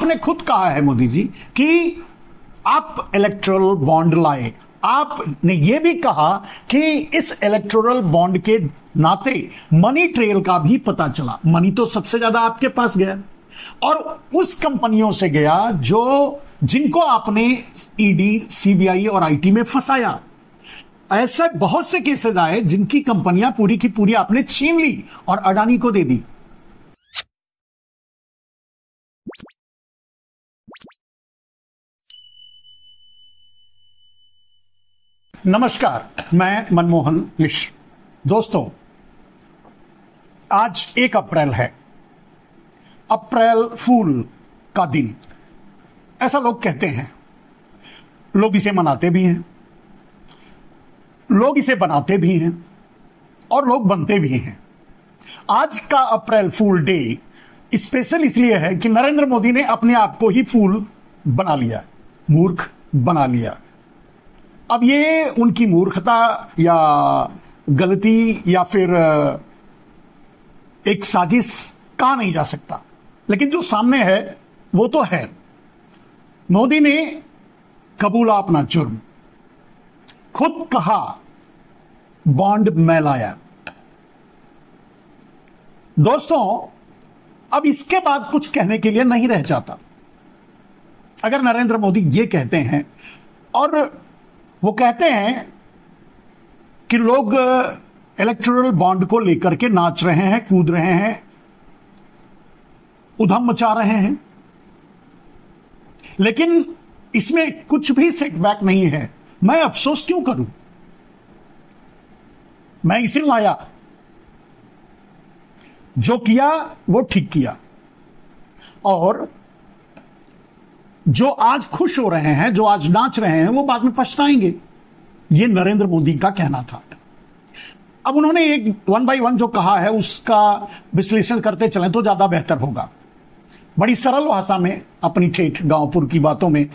ने खुद कहा है मोदी जी कि आप इलेक्टोरल बॉन्ड लाए। आपने यह भी कहा कि इस इलेक्टोरल बॉन्ड के नाते मनी ट्रेल का भी पता चला। मनी तो सबसे ज्यादा आपके पास गया और उस कंपनियों से गया जो जिनको आपने ईडी, सीबीआई और आईटी में फंसाया। ऐसे बहुत से केसेस आए जिनकी कंपनियां पूरी की पूरी आपने छीन ली और अडानी को दे दी। नमस्कार, मैं मनमोहन मिश्र। दोस्तों, आज 1 अप्रैल है, अप्रैल फूल का दिन ऐसा लोग कहते हैं। लोग इसे मनाते भी हैं, लोग इसे बनाते भी हैं और लोग बनते भी हैं। आज का अप्रैल फूल डे स्पेशल इसलिए है कि नरेंद्र मोदी ने अपने आप को ही फूल बना लिया, मूर्ख बना लिया। अब ये उनकी मूर्खता या गलती या फिर एक साजिश कहा नहीं जा सकता, लेकिन जो सामने है वो तो है। मोदी ने कबूला अपना जुर्म, खुद कहा बॉन्ड मैं लाया। दोस्तों, अब इसके बाद कुछ कहने के लिए नहीं रह जाता। अगर नरेंद्र मोदी ये कहते हैं और वो कहते हैं कि लोग इलेक्टोरल बॉन्ड को लेकर के नाच रहे हैं, कूद रहे हैं, उधम मचा रहे हैं, लेकिन इसमें कुछ भी सेटबैक नहीं है, मैं अफसोस क्यों करूं? मैं इसे लाया, जो किया वो ठीक किया, और जो आज खुश हो रहे हैं, जो आज नाच रहे हैं, वो बाद में पछताएंगे। ये नरेंद्र मोदी का कहना था। अब उन्होंने एक 1 by 1 जो कहा है उसका विश्लेषण करते चलें तो ज्यादा बेहतर होगा। बड़ी सरल भाषा में, अपनी ठेठ गांवपुर की बातों में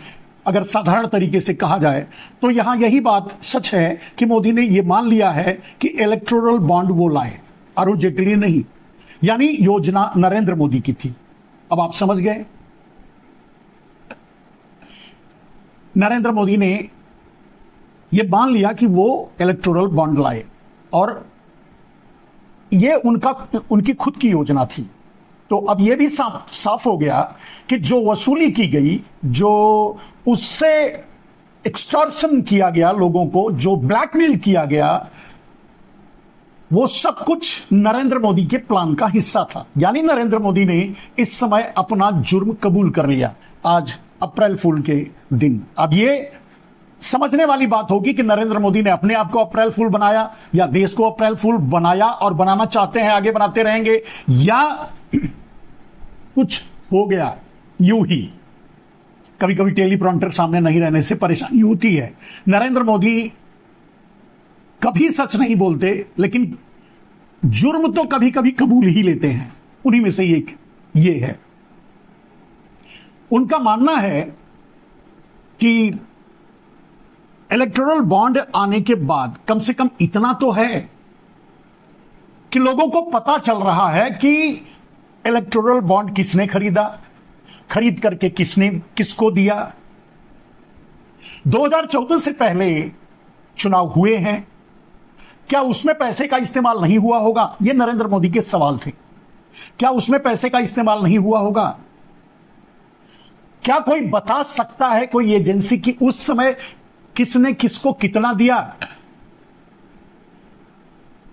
अगर साधारण तरीके से कहा जाए तो यहां यही बात सच है कि मोदी ने यह मान लिया है कि इलेक्टोरल बॉन्ड वो लाए, अरुण जेटली नहीं। यानी योजना नरेंद्र मोदी की थी। अब आप समझ गए, नरेंद्र मोदी ने यह मान लिया कि वो इलेक्टोरल बॉन्ड लाए और यह उनकी खुद की योजना थी। तो अब यह भी साफ हो गया कि जो वसूली की गई, जो उससे एक्सटॉर्शन किया गया लोगों को, जो ब्लैकमेल किया गया, वो सब कुछ नरेंद्र मोदी के प्लान का हिस्सा था। यानी नरेंद्र मोदी ने इस समय अपना जुर्म कबूल कर लिया आज अप्रैल फूल के दिन। अब ये समझने वाली बात होगी कि नरेंद्र मोदी ने अपने आप को अप्रैल फूल बनाया या देश को अप्रैल फूल बनाया और बनाना चाहते हैं, आगे बनाते रहेंगे, या कुछ हो गया यूं ही। कभी कभी टेलीप्रॉम्प्टर सामने नहीं रहने से परेशानी होती है। नरेंद्र मोदी कभी सच नहीं बोलते, लेकिन जुर्म तो कभी कभी कबूल ही लेते हैं। उन्हीं में से एक ये है। उनका मानना है कि इलेक्टोरल बॉन्ड आने के बाद कम से कम इतना तो है कि लोगों को पता चल रहा है कि इलेक्टोरल बॉन्ड किसने खरीदा, खरीद करके किसने किसको दिया। 2014 से पहले चुनाव हुए हैं, क्या उसमें पैसे का इस्तेमाल नहीं हुआ होगा? ये नरेंद्र मोदी के सवाल थे। क्या उसमें पैसे का इस्तेमाल नहीं हुआ होगा? क्या कोई बता सकता है, कोई एजेंसी, की उस समय किसने किसको कितना दिया?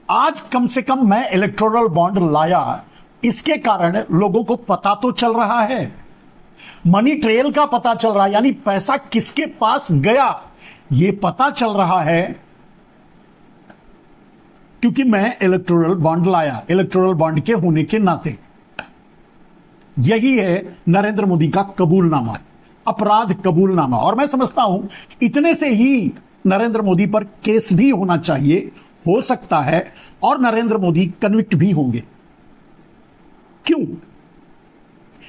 आज कम से कम मैं इलेक्टोरल बॉन्ड लाया, इसके कारण लोगों को पता तो चल रहा है, मनी ट्रेल का पता चल रहा है, यानी पैसा किसके पास गया यह पता चल रहा है, क्योंकि मैं इलेक्टोरल बॉन्ड लाया, इलेक्टोरल बॉन्ड के होने के नाते। यही है नरेंद्र मोदी का कबूलनामा, अपराध कबूलनामा। और मैं समझता हूं इतने से ही नरेंद्र मोदी पर केस भी होना चाहिए, हो सकता है, और नरेंद्र मोदी कन्विक्ट भी होंगे। क्यों?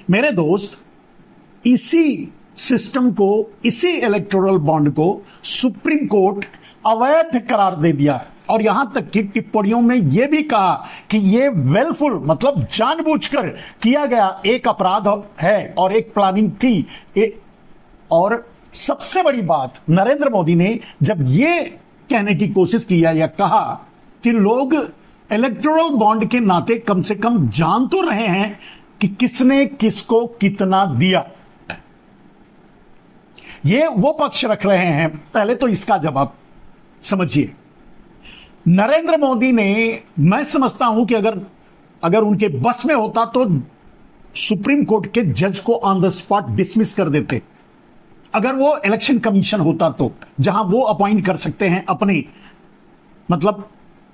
मेरे दोस्त, इसी सिस्टम को, इसी इलेक्टोरल बॉन्ड को सुप्रीम कोर्ट अवैध करार दे दिया और यहां तक कि टिप्पणियों में यह भी कहा कि यह वेलफुल मतलब जानबूझकर किया गया एक अपराध है और एक प्लानिंग थी। और सबसे बड़ी बात, नरेंद्र मोदी ने जब यह कहने की कोशिश की है या कहा कि लोग इलेक्टोरल बॉन्ड के नाते कम से कम जान तो रहे हैं कि किसने किसको कितना दिया, ये वो पक्ष रख रहे हैं। पहले तो इसका जवाब समझिए। नरेंद्र मोदी ने, मैं समझता हूं कि अगर उनके बस में होता तो सुप्रीम कोर्ट के जज को ऑन द स्पॉट डिसमिस कर देते। अगर वो इलेक्शन कमीशन होता तो, जहां वो अपॉइंट कर सकते हैं अपने, मतलब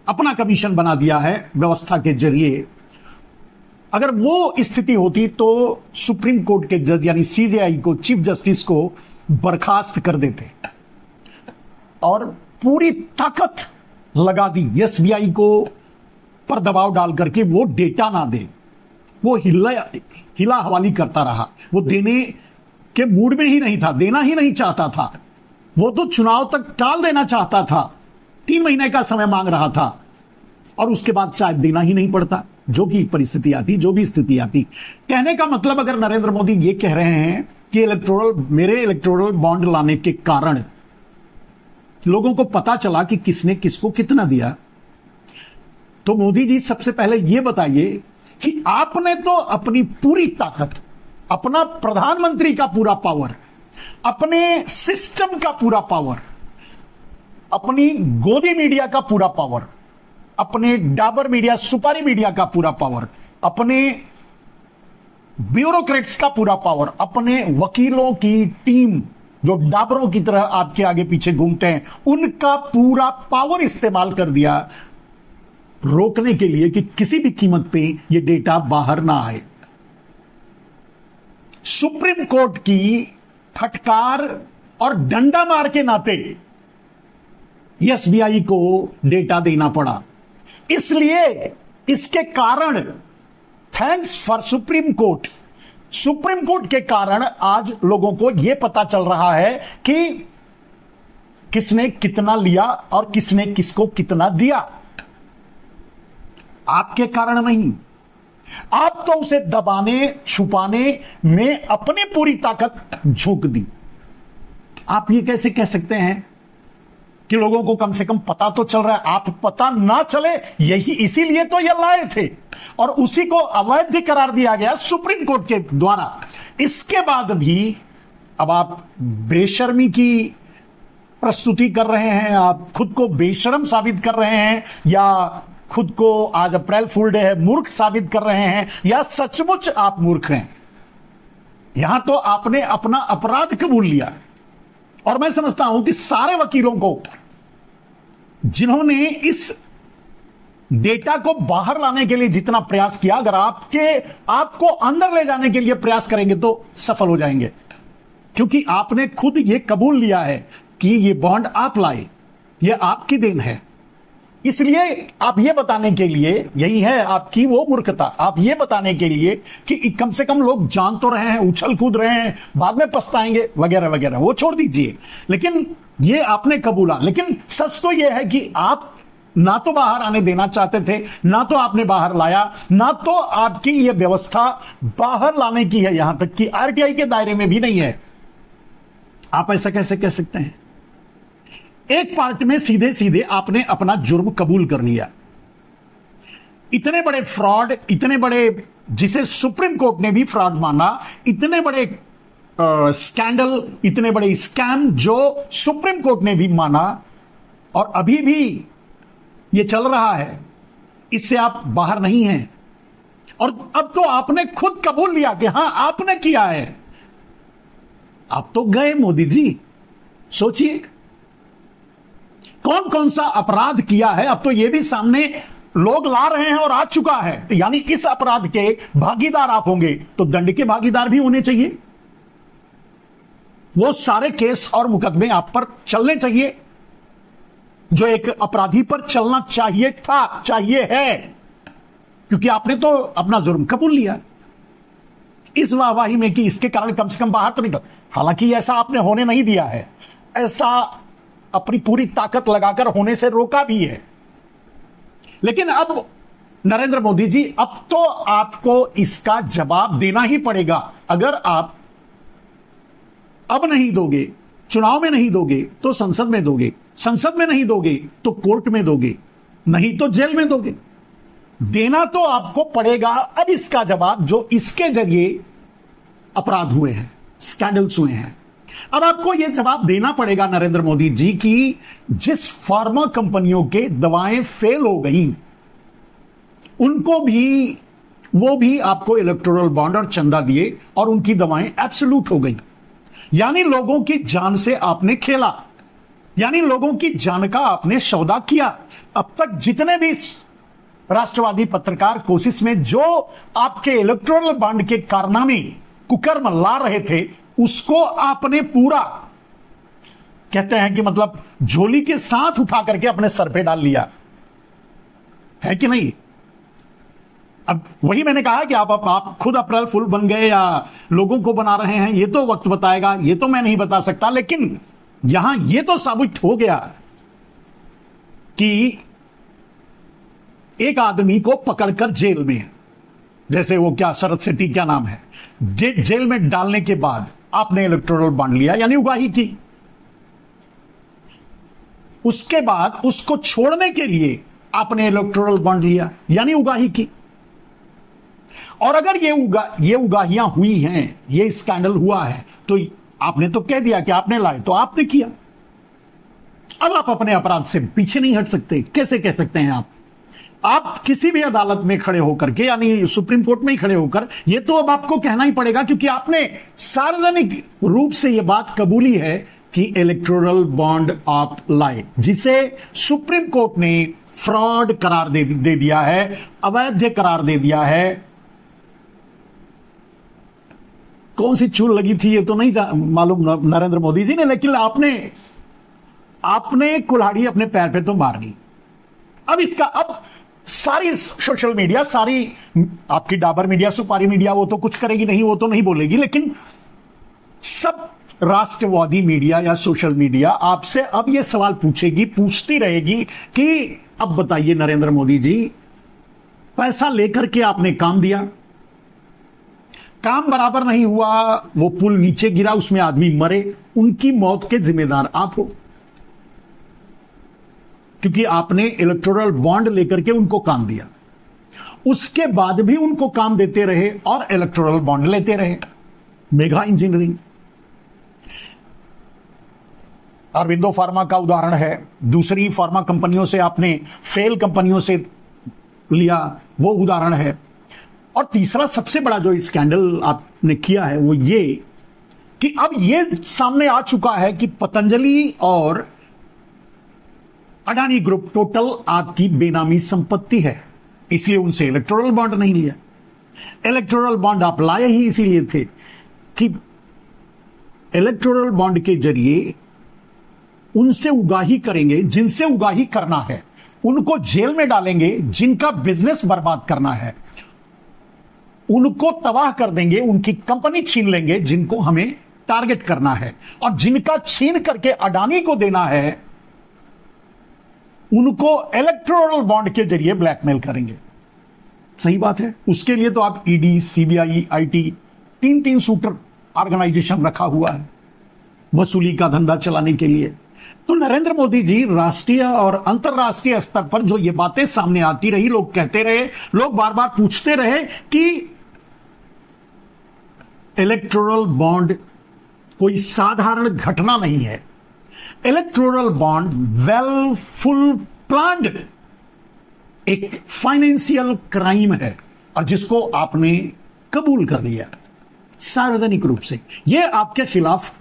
अपना कमीशन बना दिया है व्यवस्था के जरिए, अगर वो स्थिति होती तो सुप्रीम कोर्ट के जज यानी सीजेआई को, चीफ जस्टिस को बर्खास्त कर देते और पूरी ताकत लगा दी एसबीआई को पर दबाव डाल करके वो डेटा ना दे। वो हिला हवाली करता रहा, वो देने के मूड में ही नहीं था, देना ही नहीं चाहता था। वो तो चुनाव तक टाल देना चाहता था, 3 महीने का समय मांग रहा था और उसके बाद शायद देना ही नहीं पड़ता, जो भी परिस्थिति आती, जो भी स्थिति आती। कहने का मतलब, अगर नरेंद्र मोदी ये कह रहे हैं कि मेरे इलेक्टोरल बॉन्ड लाने के कारण लोगों को पता चला कि किसने किसको कितना दिया, तो मोदी जी सबसे पहले यह बताइए कि आपने तो अपनी पूरी ताकत, अपना प्रधानमंत्री का पूरा पावर, अपने सिस्टम का पूरा पावर, अपनी गोदी मीडिया का पूरा पावर, अपने डाबर मीडिया, सुपारी मीडिया का पूरा पावर, अपने ब्यूरोक्रेट्स का पूरा पावर, अपने वकीलों की टीम जो डाबरों की तरह आपके आगे पीछे घूमते हैं, उनका पूरा पावर इस्तेमाल कर दिया रोकने के लिए कि किसी भी कीमत पे ये डेटा बाहर ना आए। सुप्रीम कोर्ट की फटकार और डंडा मार के नाते एसबीआई को डेटा देना पड़ा। इसलिए इसके कारण, thanks for supreme court, supreme court के कारण आज लोगों को यह पता चल रहा है कि किसने कितना लिया और किसने किसको कितना दिया। आपके कारण नहीं, आप तो उसे दबाने छुपाने में अपनी पूरी ताकत झोंक दी। आप ये कैसे कह सकते हैं कि लोगों को कम से कम पता तो चल रहा है? आप पता ना चले, यही इसीलिए तो ये लाए थे और उसी को अवैध करार दिया गया सुप्रीम कोर्ट के द्वारा। इसके बाद भी अब आप बेशर्मी की प्रस्तुति कर रहे हैं, आप खुद को बेशर्म साबित कर रहे हैं, या खुद को, आज अप्रैल फूल डे है, मूर्ख साबित कर रहे हैं, या सचमुच आप मूर्ख हैं। यहां तो आपने अपना अपराध कबूल लिया। और मैं समझता हूं कि सारे वकीलों को जिन्होंने इस डेटा को बाहर लाने के लिए जितना प्रयास किया, अगर आपको अंदर ले जाने के लिए प्रयास करेंगे तो सफल हो जाएंगे, क्योंकि आपने खुद ये कबूल लिया है कि ये बॉन्ड आप लाए, ये आपकी देन है। इसलिए आप ये बताने के लिए, यही है आपकी वो मूर्खता, आप ये बताने के लिए कि कम से कम लोग जान तो रहे हैं, उछल कूद रहे हैं, बाद में पछताएंगे वगैरह वगैरह, वो छोड़ दीजिए। लेकिन ये आपने कबूला। लेकिन सच तो ये है कि आप ना तो बाहर आने देना चाहते थे, ना तो आपने बाहर लाया, ना तो आपकी ये व्यवस्था बाहर लाने की है, यहां तक कि आरटीआई के दायरे में भी नहीं है। आप ऐसा कैसे कह सकते हैं? एक पार्ट में सीधे सीधे आपने अपना जुर्म कबूल कर लिया। इतने बड़े फ्रॉड, इतने बड़े, जिसे सुप्रीम कोर्ट ने भी फ्रॉड माना, इतने बड़े स्कैंडल, इतने बड़े स्कैम जो सुप्रीम कोर्ट ने भी माना, और अभी भी ये चल रहा है, इससे आप बाहर नहीं हैं। और अब तो आपने खुद कबूल लिया कि हां आपने किया है। आप तो गए मोदी जी, सोचिए कौन कौन सा अपराध किया है। अब तो यह भी सामने लोग ला रहे हैं और आ चुका है, यानी इस अपराध के भागीदार आप होंगे तो दंड के भागीदार भी होने चाहिए। वो सारे केस और मुकदमे आप पर चलने चाहिए जो एक अपराधी पर चलना चाहिए था, चाहिए है, क्योंकि आपने तो अपना जुर्म कबूल लिया। इस वाहवाही में कि इसके कारण कम से कम बाहर तो निकल, हालांकि ऐसा आपने होने नहीं दिया है, ऐसा अपनी पूरी ताकत लगाकर होने से रोका भी है। लेकिन अब नरेंद्र मोदी जी, अब तो आपको इसका जवाब देना ही पड़ेगा। अगर आप अब नहीं दोगे, चुनाव में नहीं दोगे तो संसद में दोगे, संसद में नहीं दोगे तो कोर्ट में दोगे, नहीं तो जेल में दोगे। देना तो आपको पड़ेगा अब इसका जवाब, जो इसके जरिए अपराध हुए हैं, स्कैंडल्स हुए हैं। अब आपको यह जवाब देना पड़ेगा नरेंद्र मोदी जी की जिस फार्मा कंपनियों के दवाएं फेल हो गई, उनको भी, वो भी आपको इलेक्टोरल बॉन्ड और चंदा दिए और उनकी दवाएं एब्सोल्यूट हो गई। यानी लोगों की जान से आपने खेला, यानी लोगों की जान का आपने सौदा किया। अब तक जितने भी राष्ट्रवादी पत्रकार कोशिश में जो आपके इलेक्टोरल बॉन्ड के कारनामे कुकर्म ला रहे थे, उसको आपने पूरा, कहते हैं कि मतलब झोली के साथ उठा करके अपने सर पे डाल लिया है कि नहीं। अब वही मैंने कहा कि आप खुद अप्रैल फुल बन गए या लोगों को बना रहे हैं, ये तो वक्त बताएगा, ये तो मैं नहीं बता सकता। लेकिन यहां ये तो साबित हो गया कि एक आदमी को पकड़कर जेल में, जैसे वो क्या शरद शेट्टी क्या नाम है, जेल में डालने के बाद आपने इलेक्टोरल बॉन्ड लिया, यानी उगाही की। उसके बाद उसको छोड़ने के लिए आपने इलेक्टोरल बॉन्ड लिया, यानी उगाही की। और अगर ये उगाहियां हुई हैं, ये स्कैंडल हुआ है, तो आपने तो कह दिया कि आपने लाए, तो आपने किया। अब आप अपने अपराध से पीछे नहीं हट सकते। कैसे कह सकते हैं आप किसी भी अदालत में खड़े होकर के, यानी सुप्रीम कोर्ट में ही खड़े होकर, ये तो अब आपको कहना ही पड़ेगा, क्योंकि आपने सार्वजनिक रूप से यह बात कबूली है कि इलेक्टोरल बॉन्ड आप लाए, जिसे सुप्रीम कोर्ट ने फ्रॉड करार दे दिया है, अवैध करार दे दिया है। कौन सी चूल लगी थी ये तो नहीं मालूम नरेंद्र मोदी जी ने, लेकिन आपने कुल्हाड़ी अपने पैर पे तो मार ली। अब सारी सोशल मीडिया, सारी आपकी डाबर मीडिया, सुपारी मीडिया, वो तो कुछ करेगी नहीं, वो तो नहीं बोलेगी, लेकिन सब राष्ट्रवादी मीडिया या सोशल मीडिया आपसे अब ये सवाल पूछती रहेगी कि अब बताइए नरेंद्र मोदी जी, पैसा लेकर के आपने काम दिया, काम बराबर नहीं हुआ, वो पुल नीचे गिरा, उसमें आदमी मरे, उनकी मौत के जिम्मेदार आप हो, क्योंकि आपने इलेक्टोरल बॉन्ड लेकर के उनको काम दिया। उसके बाद भी उनको काम देते रहे और इलेक्टोरल बॉन्ड लेते रहे। मेगा इंजीनियरिंग, अरविंदो फार्मा का उदाहरण है, दूसरी फार्मा कंपनियों से आपने, फेल कंपनियों से लिया, वो उदाहरण है। और तीसरा सबसे बड़ा जो स्कैंडल आपने किया है वो ये कि अब ये सामने आ चुका है कि पतंजलि और अडानी ग्रुप टोटल आपकी बेनामी संपत्ति है, इसलिए उनसे इलेक्टोरल बॉन्ड नहीं लिया। इलेक्टोरल बॉन्ड आप लाए ही इसीलिए थे कि इलेक्टोरल बॉन्ड के जरिए उनसे उगाही करेंगे, जिनसे उगाही करना है, उनको जेल में डालेंगे, जिनका बिजनेस बर्बाद करना है उनको तबाह कर देंगे, उनकी कंपनी छीन लेंगे, जिनको हमें टारगेट करना है, और जिनका छीन करके अडानी को देना है उनको इलेक्टोरल बॉन्ड के जरिए ब्लैकमेल करेंगे। सही बात है। उसके लिए तो आप ईडी, सीबीआई, आईटी, तीन शूटर ऑर्गेनाइजेशन रखा हुआ है वसूली का धंधा चलाने के लिए। तो नरेंद्र मोदी जी राष्ट्रीय और अंतर्राष्ट्रीय स्तर पर जो ये बातें सामने आती रही, लोग कहते रहे, लोग बार बार पूछते रहे कि इलेक्टोरल बॉन्ड कोई साधारण घटना नहीं है, electoral bond well full planned एक फाइनेंशियल क्राइम है, और जिसको आपने कबूल कर लिया सार्वजनिक रूप से। यह आपके खिलाफ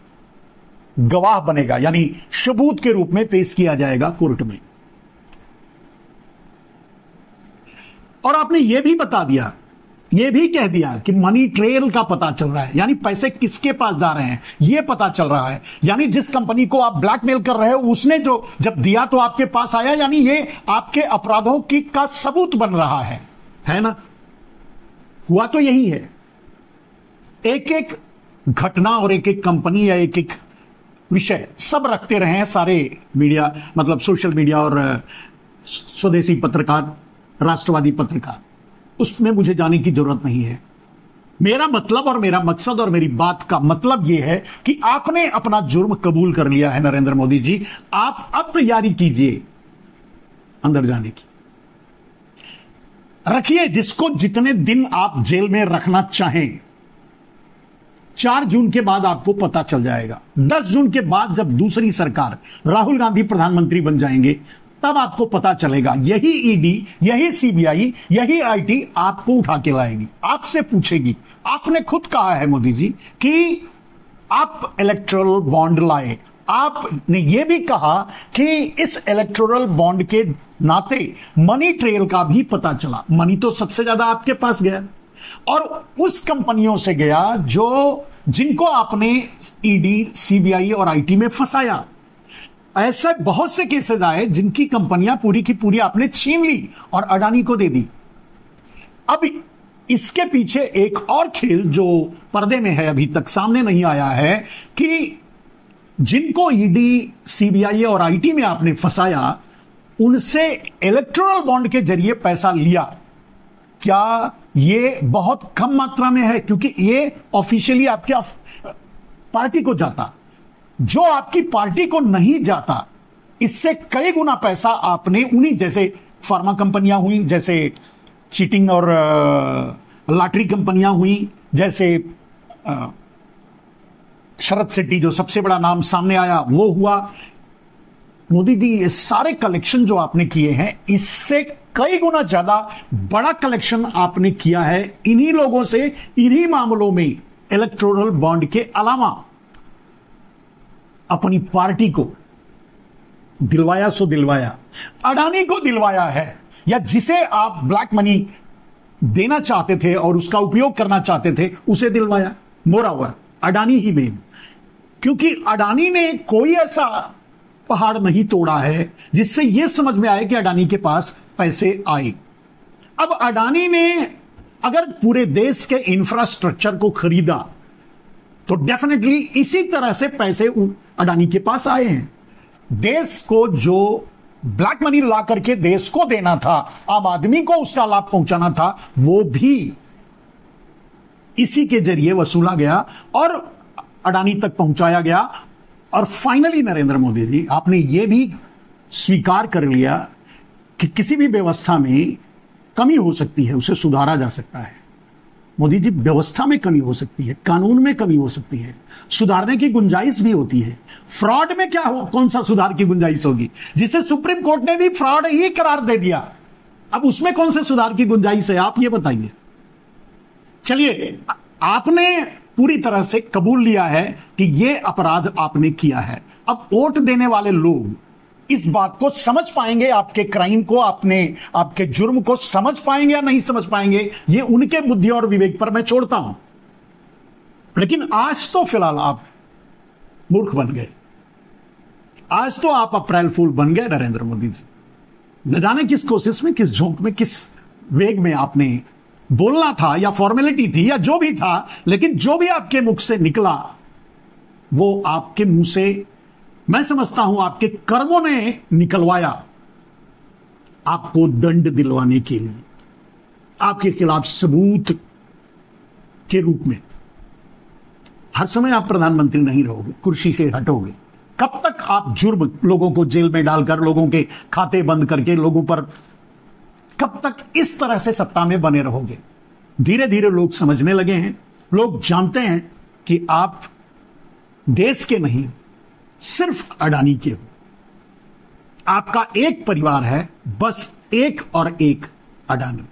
गवाह बनेगा, यानी सबूत के रूप में पेश किया जाएगा कोर्ट में। और आपने यह भी बता दिया, यह भी कह दिया कि मनी ट्रेल का पता चल रहा है, यानी पैसे किसके पास जा रहे हैं यह पता चल रहा है। यानी जिस कंपनी को आप ब्लैकमेल कर रहे हो उसने जो जब दिया तो आपके पास आया, यानी ये आपके अपराधों की का सबूत बन रहा है ना। हुआ तो यही है। एक एक घटना और एक एक कंपनी या एक एक विषय सब रखते रहे हैं सारे मीडिया, मतलब सोशल मीडिया और स्वदेशी पत्रकार राष्ट्रवादी पत्रकार, उसमें मुझे जाने की जरूरत नहीं है। मेरा मतलब और मेरा मकसद और मेरी बात का मतलब यह है कि आपने अपना जुर्म कबूल कर लिया है नरेंद्र मोदी जी। आप अब तैयारी कीजिए अंदर जाने की, रखिए जिसको जितने दिन आप जेल में रखना चाहें। 4 जून के बाद आपको पता चल जाएगा। 10 जून के बाद जब दूसरी सरकार, राहुल गांधी प्रधानमंत्री बन जाएंगे, तब आपको पता चलेगा। यही ईडी, यही सीबीआई, यही आईटी आपको उठा के लाएगी, आपसे पूछेगी। आपने खुद कहा है मोदी जी कि आप इलेक्टोरल बॉन्ड लाए। आपने यह भी कहा कि इस इलेक्टोरल बॉन्ड के नाते मनी ट्रेल का भी पता चला। मनी तो सबसे ज्यादा आपके पास गया और उस कंपनियों से गया जिनको आपने ईडी, सीबीआई और आईटी में फंसाया। ऐसे बहुत से केसेस आए जिनकी कंपनियां पूरी की पूरी आपने छीन ली और अडानी को दे दी। अब इसके पीछे एक और खेल जो पर्दे में है, अभी तक सामने नहीं आया है, कि जिनको ईडी, सीबीआई और आईटी में आपने फंसाया, उनसे इलेक्टोरल बॉन्ड के जरिए पैसा लिया। क्या ये बहुत कम मात्रा में है? क्योंकि ये ऑफिशियली आपके पार्टी को जाता, जो आपकी पार्टी को नहीं जाता, इससे कई गुना पैसा आपने उन्हीं जैसे फार्मा कंपनियां हुई, जैसे चीटिंग और लॉटरी कंपनियां हुई, जैसे शरद शेट्टी जो सबसे बड़ा नाम सामने आया वो हुआ। मोदी जी, ये सारे कलेक्शन जो आपने किए हैं, इससे कई गुना ज्यादा बड़ा कलेक्शन आपने किया है इन्हीं लोगों से, इन्हीं मामलों में। इलेक्टोरल बॉन्ड के अलावा अपनी पार्टी को दिलवाया सो दिलवाया, अडानी को दिलवाया है, या जिसे आप ब्लैक मनी देना चाहते थे और उसका उपयोग करना चाहते थे उसे दिलवाया। मोरावर अडानी ही मेन, क्योंकि अडानी ने कोई ऐसा पहाड़ नहीं तोड़ा है जिससे यह समझ में आए कि अडानी के पास पैसे आए। अब अडानी ने अगर पूरे देश के इंफ्रास्ट्रक्चर को खरीदा तो डेफिनेटली इसी तरह से पैसे अडानी के पास आए हैं। देश को जो ब्लैक मनी ला करके देश को देना था, आम आदमी को उसका लाभ पहुंचाना था, वो भी इसी के जरिए वसूला गया और अडानी तक पहुंचाया गया। और फाइनली नरेंद्र मोदी जी, आपने यह भी स्वीकार कर लिया कि किसी भी व्यवस्था में कमी हो सकती है, उसे सुधारा जा सकता है। मोदी जी, व्यवस्था में कमी हो सकती है, कानून में कमी हो सकती है, सुधारने की गुंजाइश भी होती है। फ्रॉड में क्या हो, कौन सा सुधार की गुंजाइश होगी, जिसे सुप्रीम कोर्ट ने भी फ्रॉड ही करार दे दिया। अब उसमें कौन से सुधार की गुंजाइश है, आप ये बताइए। चलिए, आपने पूरी तरह से कबूल लिया है कि यह अपराध आपने किया है। अब वोट देने वाले लोग इस बात को समझ पाएंगे, आपके क्राइम को, आपके जुर्म को समझ पाएंगे या नहीं समझ पाएंगे, ये उनके बुद्धि और विवेक पर मैं छोड़ता हूं। लेकिन आज तो फिलहाल आप मूर्ख बन गए, आज तो आप अप्रैल फूल बन गए नरेंद्र मोदी जी। न जाने किस कोशिश में, किस झोंक में, किस वेग में आपने बोलना था, या फॉर्मेलिटी थी, या जो भी था, लेकिन जो भी आपके मुख से निकला वो आपके मुंह से, मैं समझता हूं आपके कर्मों ने निकलवाया, आपको दंड दिलवाने के लिए, आपके खिलाफ सबूत के रूप में। हर समय आप प्रधानमंत्री नहीं रहोगे, कुर्सी से हटोगे। कब तक आप जुर्म, लोगों को जेल में डालकर, लोगों के खाते बंद करके, लोगों पर कब तक इस तरह से सत्ता में बने रहोगे? धीरे धीरे लोग समझने लगे हैं, लोग जानते हैं कि आप देश के नहीं, सिर्फ अडानी के हो। आपका एक परिवार है, बस एक और एक अडानी।